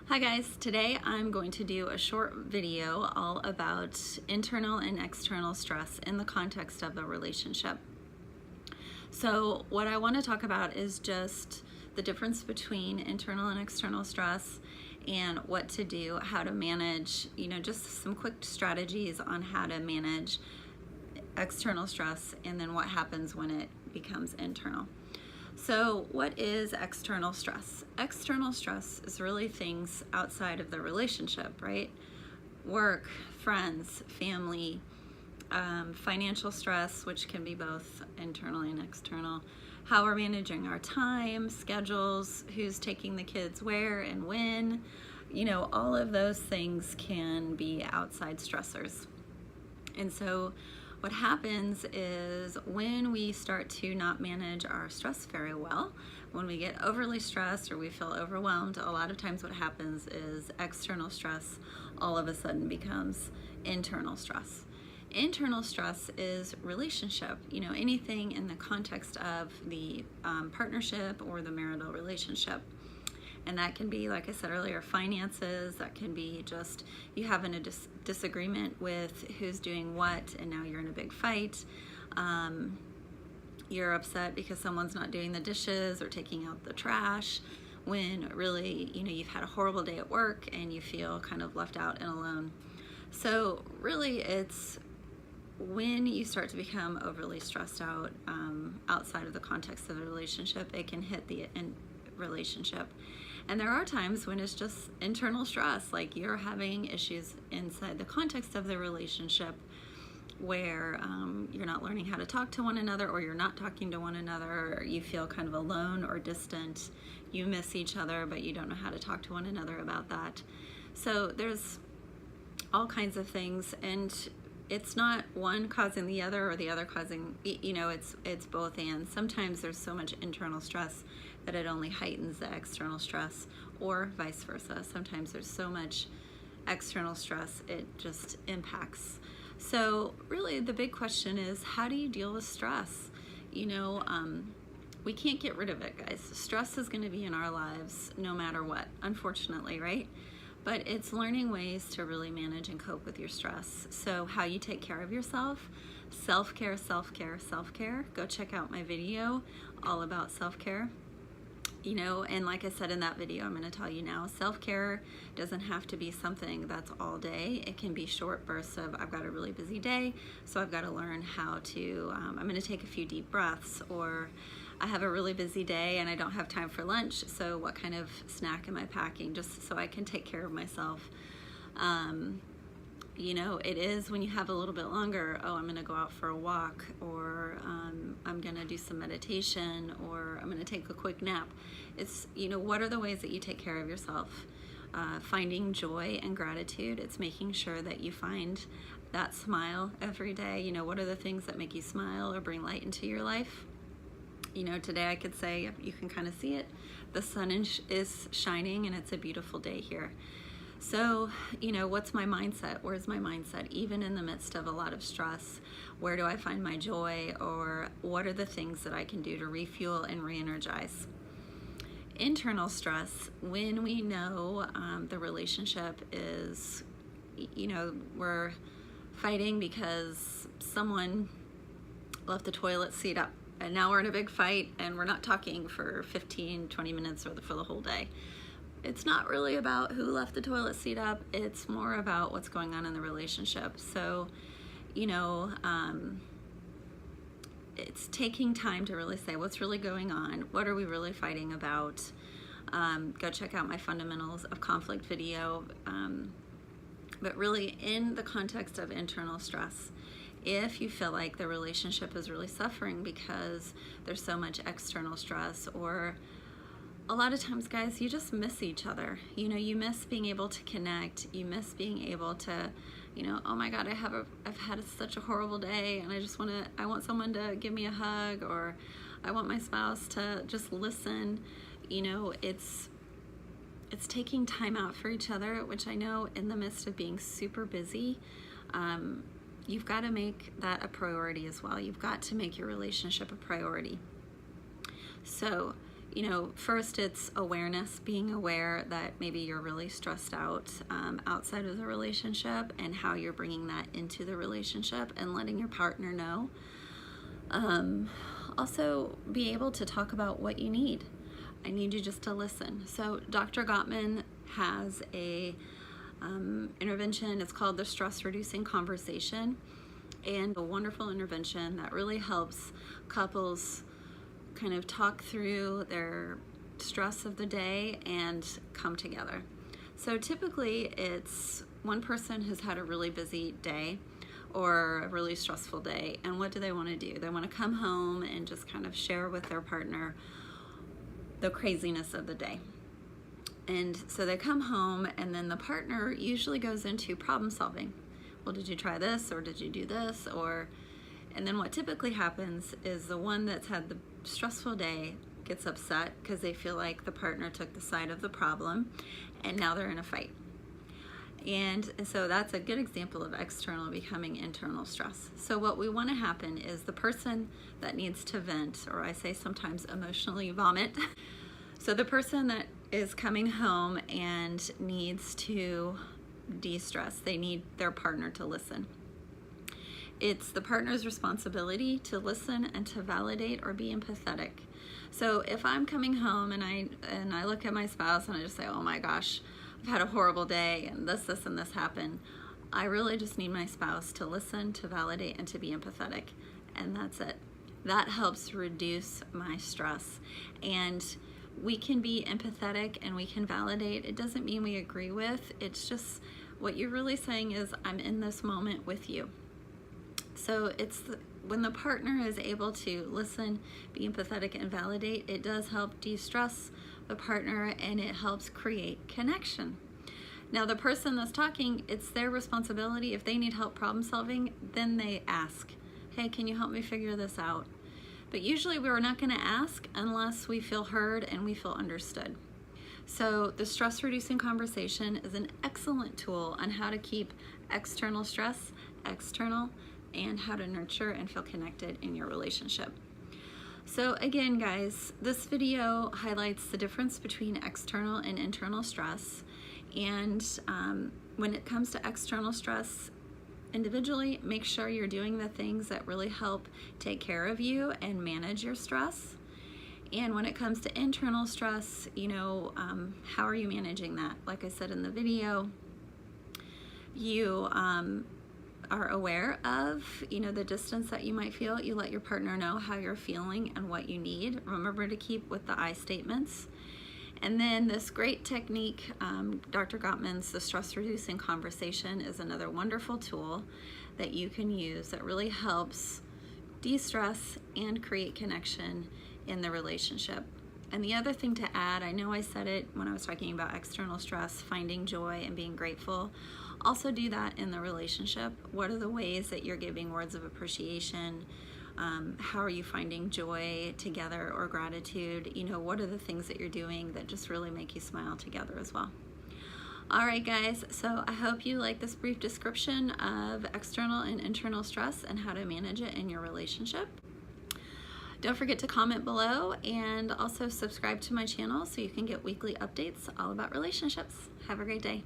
Hi guys, today I'm going to do a short video all about internal and external stress in the context of a relationship. So what I want to talk about is just the difference between internal and external stress and what to do, how to manage, just some quick strategies on how to manage external stress and then what happens when it becomes internal. So what is external stress? External stress is really things outside of the relationship, right? Work, friends, family, financial stress, which can be both internal and external, how we're managing our time, schedules, who's taking the kids where and when, all of those things can be outside stressors. And so what happens is when we start to not manage our stress very well, when we get overly stressed or we feel overwhelmed, a lot of times what happens is external stress all of a sudden becomes internal stress. Internal stress is relationship, anything in the context of the partnership or the marital relationship. And that can be, like I said earlier, finances. That can be just you having a disagreement with who's doing what, and now you're in a big fight. You're upset because someone's not doing the dishes or taking out the trash, when really, you've had a horrible day at work and you feel kind of left out and alone. So really, it's when you start to become overly stressed out outside of the context of the relationship, it can hit the relationship. And there are times when it's just internal stress, like you're having issues inside the context of the relationship where you're not learning how to talk to one another, or you're not talking to one another, or you feel kind of alone or distant. You miss each other, but you don't know how to talk to one another about that. So there's all kinds of things, and it's not one causing the other or the other causing, it's both and. Sometimes there's so much internal stress that it only heightens the external stress, or vice versa. Sometimes there's so much external stress, it just impacts. So really the big question is, how do you deal with stress? We can't get rid of it, guys. Stress is going to be in our lives no matter what, unfortunately, right? But it's learning ways to really manage and cope with your stress. So how you take care of yourself, self-care, self-care, self-care. Go check out my video all about self-care. And like I said in that video, I'm going to tell you now, self-care doesn't have to be something that's all day. It can be short bursts of, I've got a really busy day, so I've got to learn how to, I'm going to take a few deep breaths, or I have a really busy day and I don't have time for lunch, so what kind of snack am I packing just so I can take care of myself? It is when you have a little bit longer, I'm going to go out for a walk, or I'm going to do some meditation, or I'm going to take a quick nap. It's, what are the ways that you take care of yourself? Finding joy and gratitude. It's making sure that you find that smile every day. What are the things that make you smile or bring light into your life? Today I could say, you can kind of see it, the sun is shining and it's a beautiful day here. So, what's my mindset? Where's my mindset? Even in the midst of a lot of stress, where do I find my joy? Or what are the things that I can do to refuel and re-energize? Internal stress, when we know the relationship is, we're fighting because someone left the toilet seat up, and now we're in a big fight and we're not talking for 15, 20 minutes or for the whole day. It's not really about who left the toilet seat up. It's more about what's going on in the relationship. So, it's taking time to really say what's really going on. What are we really fighting about? Go check out my Fundamentals of Conflict video. But really in the context of internal stress, if you feel like the relationship is really suffering because there's so much external stress, or a lot of times, guys, you just miss each other. You miss being able to connect. You miss being able to, oh my God, I've had such a horrible day, and I want someone to give me a hug, or I want my spouse to just listen. It's taking time out for each other, which I know in the midst of being super busy, you've got to make that a priority as well. You've got to make your relationship a priority. So, first it's awareness, being aware that maybe you're really stressed out outside of the relationship, and how you're bringing that into the relationship and letting your partner know. Also, be able to talk about what you need. I need you just to listen. So Dr. Gottman has a intervention. It's called the Stress Reducing Conversation, and a wonderful intervention that really helps couples kind of talk through their stress of the day and come together. So typically it's one person has had a really busy day or a really stressful day, and what do they want to do? They want to come home and just kind of share with their partner the craziness of the day. And so they come home, and then the partner usually goes into problem solving. Well, did you try this, or did you do this? And then what typically happens is the one that's had the stressful day gets upset because they feel like the partner took the side of the problem, and now they're in a fight. And so that's a good example of external becoming internal stress. So what we want to happen is the person that needs to vent, or I say sometimes emotionally vomit. So the person that is coming home and needs to de-stress, they need their partner to listen. It's the partner's responsibility to listen and to validate or be empathetic. So if I'm coming home and I look at my spouse and I just say, oh my gosh, I've had a horrible day and this and this happened, I really just need my spouse to listen, to validate, and to be empathetic. And that's it. That helps reduce my stress. And we can be empathetic and we can validate. It doesn't mean we agree with. It's just what you're really saying is, I'm in this moment with you. So when the partner is able to listen, be empathetic, and validate, it does help de-stress the partner, and it helps create connection. Now the person that's talking, it's their responsibility. If they need help problem solving, then they ask, hey, can you help me figure this out? But usually we're not going to ask unless we feel heard and we feel understood. So the stress reducing conversation is an excellent tool on how to keep external stress external, and how to nurture and feel connected in your relationship. So again, guys, this video highlights the difference between external and internal stress. And when it comes to external stress, individually, make sure you're doing the things that really help take care of you and manage your stress. And when it comes to internal stress, how are you managing that? Like I said in the video, you are aware of, the distance that you might feel. You let your partner know how you're feeling and what you need. Remember to keep with the I statements. And then this great technique, Dr. Gottman's The Stress Reducing Conversation, is another wonderful tool that you can use that really helps de-stress and create connection in the relationship. And the other thing to add, I know I said it when I was talking about external stress, finding joy and being grateful. Also do that in the relationship. What are the ways that you're giving words of appreciation? How are you finding joy together or gratitude? What are the things that you're doing that just really make you smile together as well? All right, guys, so I hope you like this brief description of external and internal stress and how to manage it in your relationship. Don't forget to comment below and also subscribe to my channel so you can get weekly updates all about relationships. Have a great day.